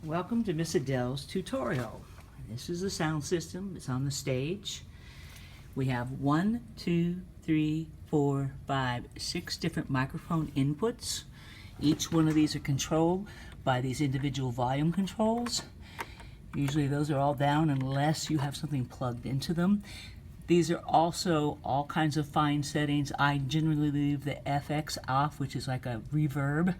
Welcome to Miss Adele's tutorial. This is the sound system. It's on the stage. We have 1, 2, 3, 4, 5, 6 different microphone inputs. Each one of these are controlled by these individual volume controls. Usually those are all down unless you have something plugged into them. These are also all kinds of fine settings. I generally leave the FX off, which is like a reverb.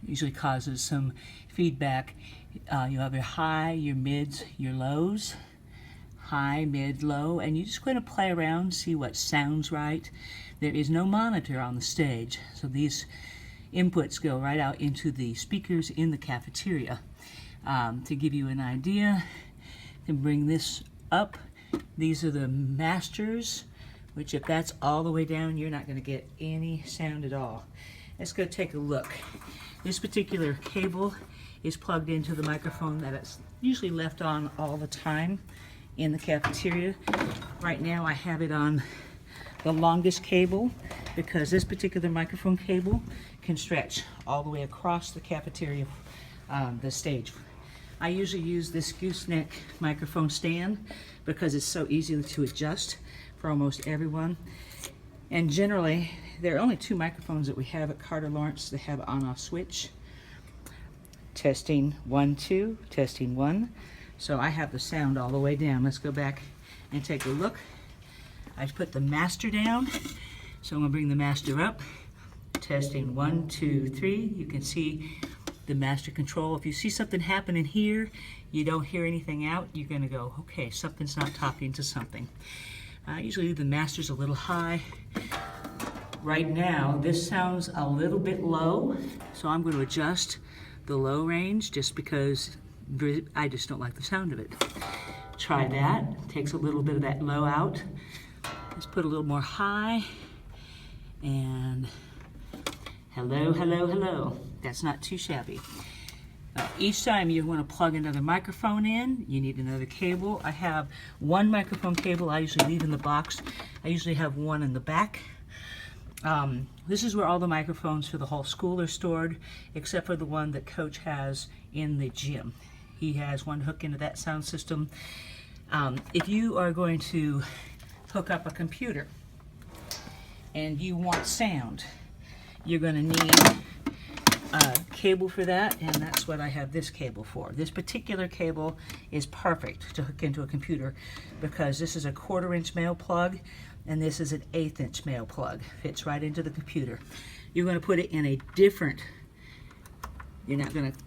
Usually causes some feedback. You have your high, your mids, your lows, high, mid, low, and you're just going to play around, see what sounds right. There is no monitor on the stage, so these inputs go right out into the speakers in the cafeteria. To give you an idea, you can bring this up. These are the masters, which if that's all the way down, you're not going to get any sound at all. Let's go take a look. This particular cable is plugged into the microphone that it's usually left on all the time in the cafeteria. Right now I have it on the longest cable because this particular microphone cable can stretch all the way across the cafeteria, the stage. I usually use this gooseneck microphone stand because it's so easy to adjust for almost everyone. And generally, there are only 2 microphones that we have at Carter Lawrence that have on-off switch. Testing 1, 2, testing 1. So I have the sound all the way down. Let's go back and take a look. I put the master down, so I'm going to bring the master up. Testing 1, 2, 3. You can see the master control. If you see something happening here, you don't hear anything out, you're going to go, okay, something's not talking to something. Usually the master's a little high. Right now, this sounds a little bit low, so I'm going to adjust the low range just because I just don't like the sound of it. Try that. Takes a little bit of that low out. Let's put a little more high. And hello, hello, hello. That's not too shabby. Each time you want to plug another microphone in, you need another cable. I have 1 microphone cable I usually leave in the box. I usually have 1 in the back. This is where all the microphones for the whole school are stored, except for the one that Coach has in the gym. He has one hooked into that sound system. If you are going to hook up a computer and you want sound, you're going to need a cable for that, and that's what I have this cable for. This particular cable is perfect to hook into a computer because this is a 1/4 inch male plug and this is an 1/8 inch male plug. Fits right into the computer. You're going to put it in a different, you're not going to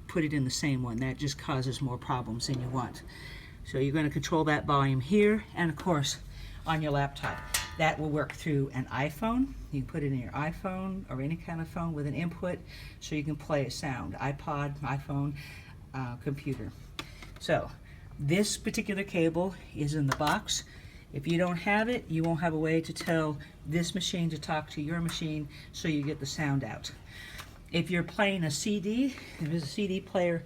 put it in the same one. That just causes more problems than you want. So you're going to control that volume here, and of course on your laptop. That will work through an iPhone. You can put it in your iPhone or any kind of phone with an input so you can play a sound. iPod, iPhone, computer. So this particular cable is in the box. If you don't have it, you won't have a way to tell this machine to talk to your machine so you get the sound out. If you're playing a CD, there's a CD player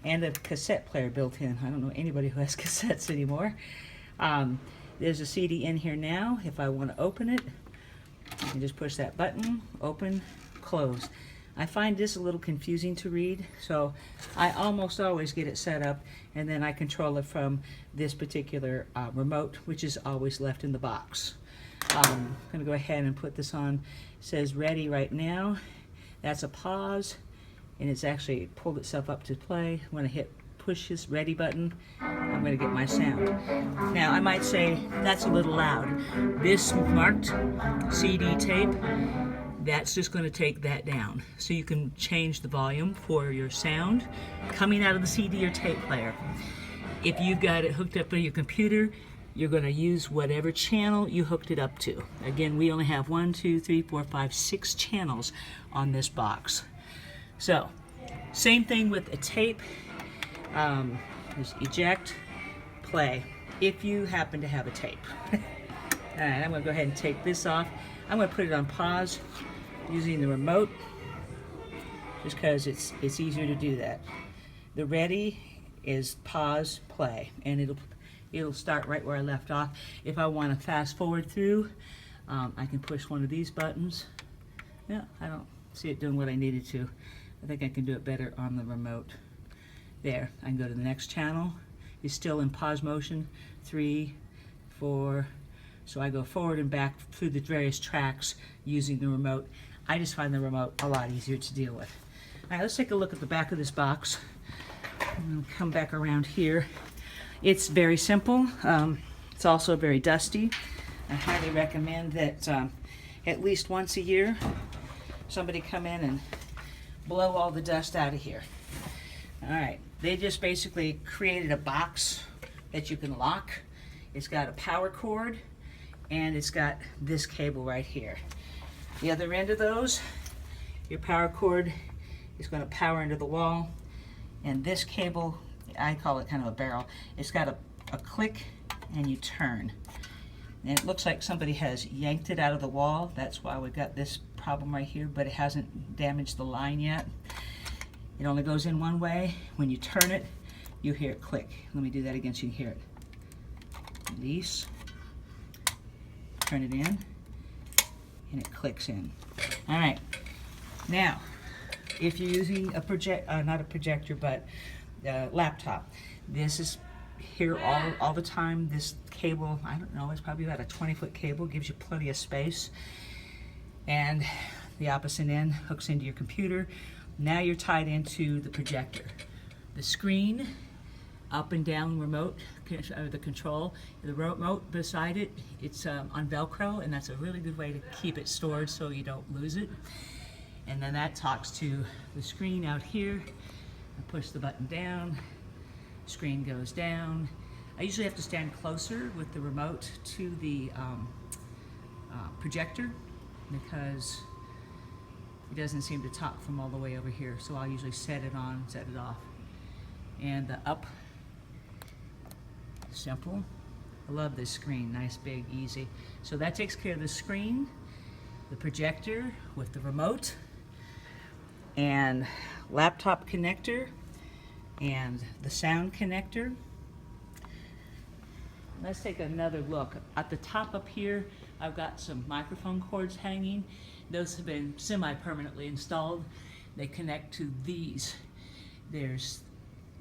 and a cassette player built in. I don't know anybody who has cassettes anymore. There's a CD in here now. If I want to open it, I can just push that button, open, close. I find this a little confusing to read, so I almost always get it set up and then I control it from this particular remote, which is always left in the box. I'm going to go ahead and put this on. It says ready right now. That's a pause, and it's actually pulled itself up to play. When I hit push this ready button, I'm going to get my sound. Now I might say that's a little loud. This marked CD tape, that's just going to take that down. So you can change the volume for your sound coming out of the CD or tape player. If you've got it hooked up to your computer, you're going to use whatever channel you hooked it up to. Again, we only have 1, 2, 3, 4, 5, 6 channels on this box. So, same thing with a tape. Just eject, play, if you happen to have a tape. Alright, I'm going to go ahead and take this off. I'm going to put it on pause using the remote just because it's easier to do that. The ready is pause, play, and it'll start right where I left off. If I want to fast forward through, I can push one of these buttons. Yeah, I don't see it doing what I needed to. I think I can do it better on the remote. There, I can go to the next channel. It's still in pause motion. 3, 4. So I go forward and back through the various tracks using the remote. I just find the remote a lot easier to deal with. All right, let's take a look at the back of this box. I'm going to come back around here. It's very simple. It's also very dusty. I highly recommend that at least once a year somebody come in and blow all the dust out of here. All right, they just basically created a box that you can lock. It's got a power cord and it's got this cable right here. The other end of those, your power cord is going to power into the wall, and this cable, I call it kind of a barrel, it's got a click and you turn. And it looks like somebody has yanked it out of the wall. That's why we've got this problem right here, but it hasn't damaged the line yet. It only goes in one way. When you turn it, you hear it click. Let me do that again so you can hear it. Release, turn it in, and it clicks in. All right, now, if you're using a not a projector, but a laptop, this is here all the time. This cable, I don't know, it's probably about a 20-foot cable, gives you plenty of space. And the opposite end hooks into your computer. Now you're tied into the projector. The screen, up and down remote, the control, the remote beside it, it's on Velcro, and that's a really good way to keep it stored so you don't lose it. And then that talks to the screen out here. I push the button down, screen goes down. I usually have to stand closer with the remote to the projector because it doesn't seem to talk from all the way over here. So I'll usually set it on, set it off. And the up, simple. I love this screen, nice, big, easy. So that takes care of the screen, the projector with the remote, and laptop connector, and the sound connector. Let's take another look. At the top up here, I've got some microphone cords hanging. Those have been semi-permanently installed. They connect to these. There's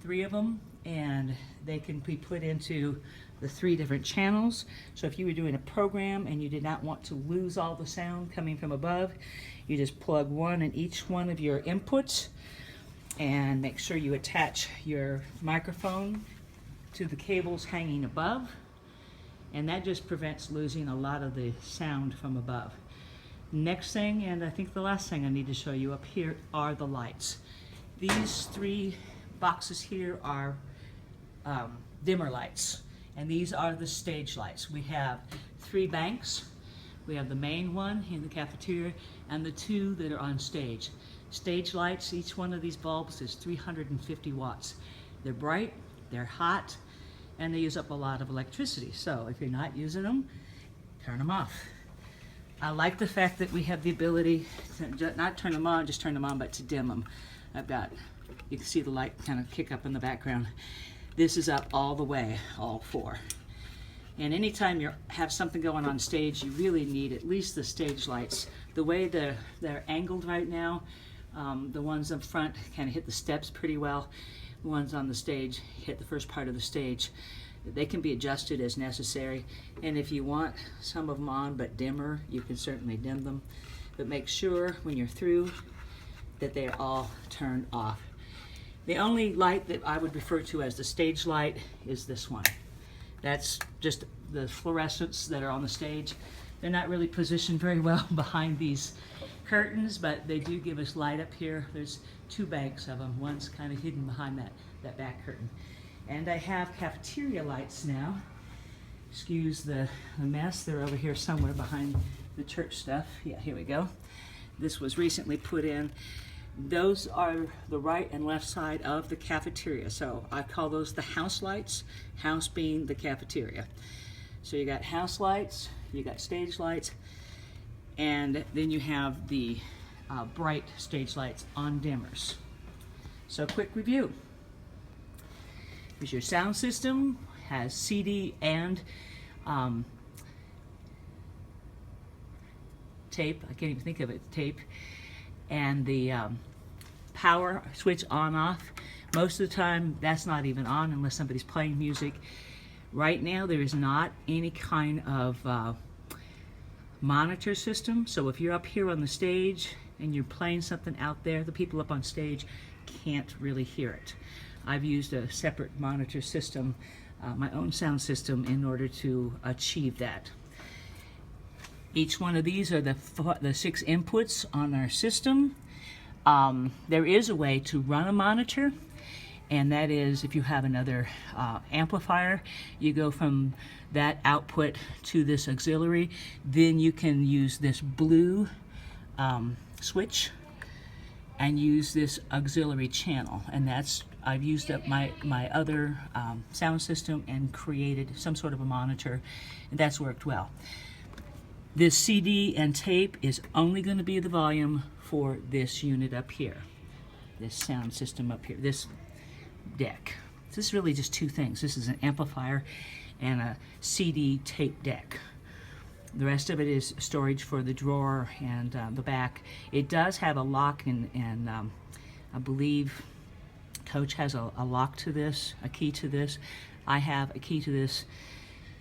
3 of them, and they can be put into the 3 different channels. So if you were doing a program and you did not want to lose all the sound coming from above, you just plug one in each one of your inputs and make sure you attach your microphone to the cables hanging above, and that just prevents losing a lot of the sound from above. Next thing, and I think the last thing I need to show you up here, are the lights. These 3 boxes here are dimmer lights, and these are the stage lights. We have 3 banks. We have the main one in the cafeteria and the 2 that are on stage. Stage lights, each one of these bulbs is 350 watts. They're bright, they're hot, and they use up a lot of electricity. So if you're not using them, turn them off. I like the fact that we have the ability to not turn them on, just turn them on, but to dim them. I've got, you can see the light kind of kick up in the background. This is up all the way, all 4. And anytime you have something going on stage, you really need at least the stage lights. The way they're angled right now, the ones up front kind of hit the steps pretty well. The ones on the stage hit the first part of the stage. They can be adjusted as necessary. And if you want some of them on but dimmer, you can certainly dim them. But make sure when you're through that they're all turned off. The only light that I would refer to as the stage light is this one. That's just the fluorescents that are on the stage. They're not really positioned very well behind these curtains, but they do give us light up here. There's 2 banks of them. One's kind of hidden behind that back curtain. And I have cafeteria lights now. Excuse the mess. They're over here somewhere behind the church stuff. Yeah, here we go. This was recently put in. Those are the right and left side of the cafeteria. So I call those the house lights, house being the cafeteria. So you got house lights, you got stage lights, and then you have the bright stage lights on dimmers. So quick review. Here's your sound system, has CD and tape, I can't even think of it, tape, and the power switch on off. Most of the time, that's not even on unless somebody's playing music. Right now, there is not any kind of monitor system. So if you're up here on the stage and you're playing something out there, the people up on stage can't really hear it. I've used a separate monitor system, my own sound system, in order to achieve that. Each one of these are the 6 inputs on our system. There is a way to run a monitor, and that is if you have another amplifier, you go from that output to this auxiliary, then you can use this blue switch and use this auxiliary channel, and that's I've used up my other sound system and created some sort of a monitor, and that's worked well. This CD and tape is only going to be the volume for this unit up here, this sound system up here, this deck. This is really just 2 things. This is an amplifier and a CD tape deck. The rest of it is storage for the drawer and the back. It does have a lock, and I believe Coach has a lock to this, a key to this. I have a key to this,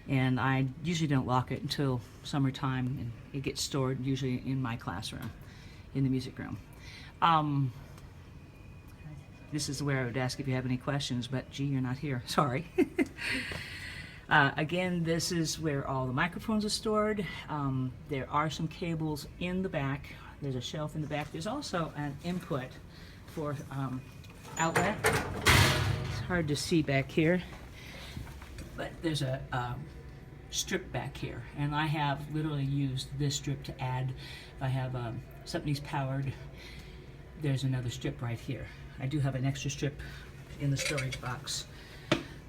and I usually don't lock it until summertime, and it gets stored usually in my classroom, in the music room. This is where I would ask if you have any questions, but gee, you're not here. Sorry. Again, this is where all the microphones are stored. There are some cables in the back. There's a shelf in the back. There's also an input for outlet. It's hard to see back here, but there's a strip back here, and I have literally used this strip to add. If I have something needs powered, there's another strip right here. I do have an extra strip in the storage box.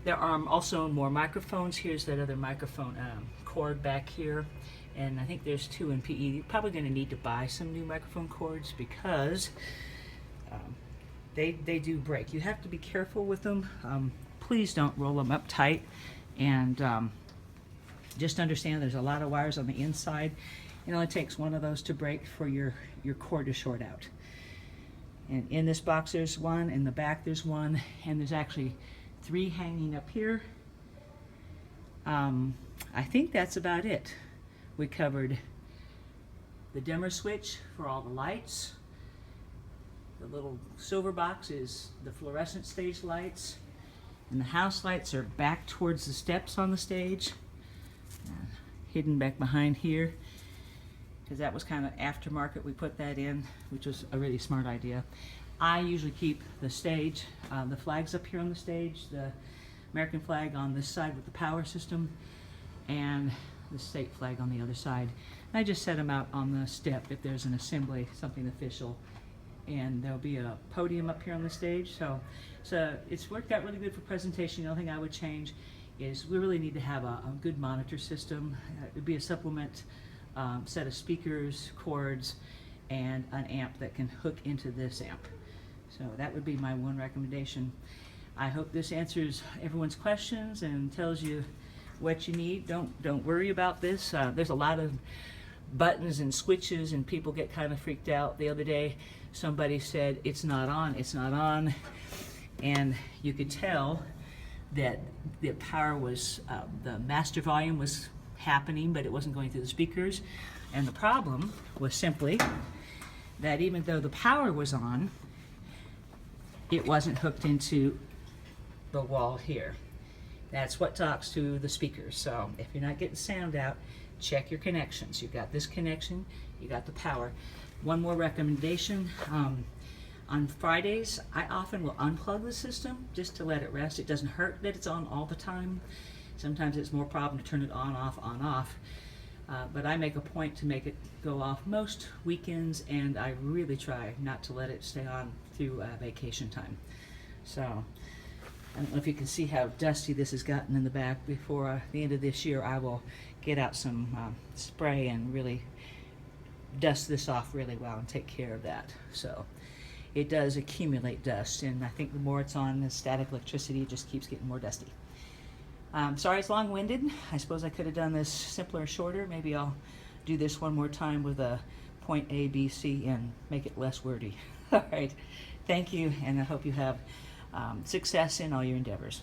There are also more microphones. Here's that other microphone cord back here, and I think there's 2 in PE. You're probably going to need to buy some new microphone cords because they do break. You have to be careful with them. Please don't roll them up tight, and just understand there's a lot of wires on the inside. It only takes one of those to break for your cord to short out. And in this box there's one, in the back there's one, and there's actually 3 hanging up here. I think that's about it. We covered the dimmer switch for all the lights. The little silver box is the fluorescent stage lights, and the house lights are back towards the steps on the stage, hidden back behind here, because that was kind of aftermarket. We put that in, which was a really smart idea. I usually keep the stage, the flags up here on the stage, the American flag on this side with the power system, and the state flag on the other side. And I just set them out on the step if there's an assembly, something official, and there'll be a podium up here on the stage. So it's worked out really good for presentation. The only thing I would change is we really need to have a good monitor system. It would be a supplement set of speakers, cords, and an amp that can hook into this amp. So that would be my one recommendation. I hope this answers everyone's questions and tells you what you need. Don't worry about this. There's a lot of buttons and switches, and people get kind of freaked out. The other day, somebody said, "It's not on, it's not on," and you could tell that the power was, the master volume was happening, but it wasn't going through the speakers. And the problem was simply that even though the power was on, it wasn't hooked into the wall here. That's what talks to the speakers. So if you're not getting sound out, check your connections. You've got this connection, you got the power. One more recommendation. On Fridays, I often will unplug the system just to let it rest. It doesn't hurt that it's on all the time. Sometimes it's more problem to turn it on, off. But I make a point to make it go off most weekends, and I really try not to let it stay on through vacation time. So I don't know if you can see how dusty this has gotten in the back. Before the end of this year, I will get out some spray and really dust this off really well and take care of that. So it does accumulate dust, and I think the more it's on, the static electricity just keeps getting more dusty. Sorry it's long-winded. I suppose I could have done this simpler or shorter. Maybe I'll do this one more time with a point A, B, C, and make it less wordy. All right, thank you, and I hope you have Success in all your endeavors.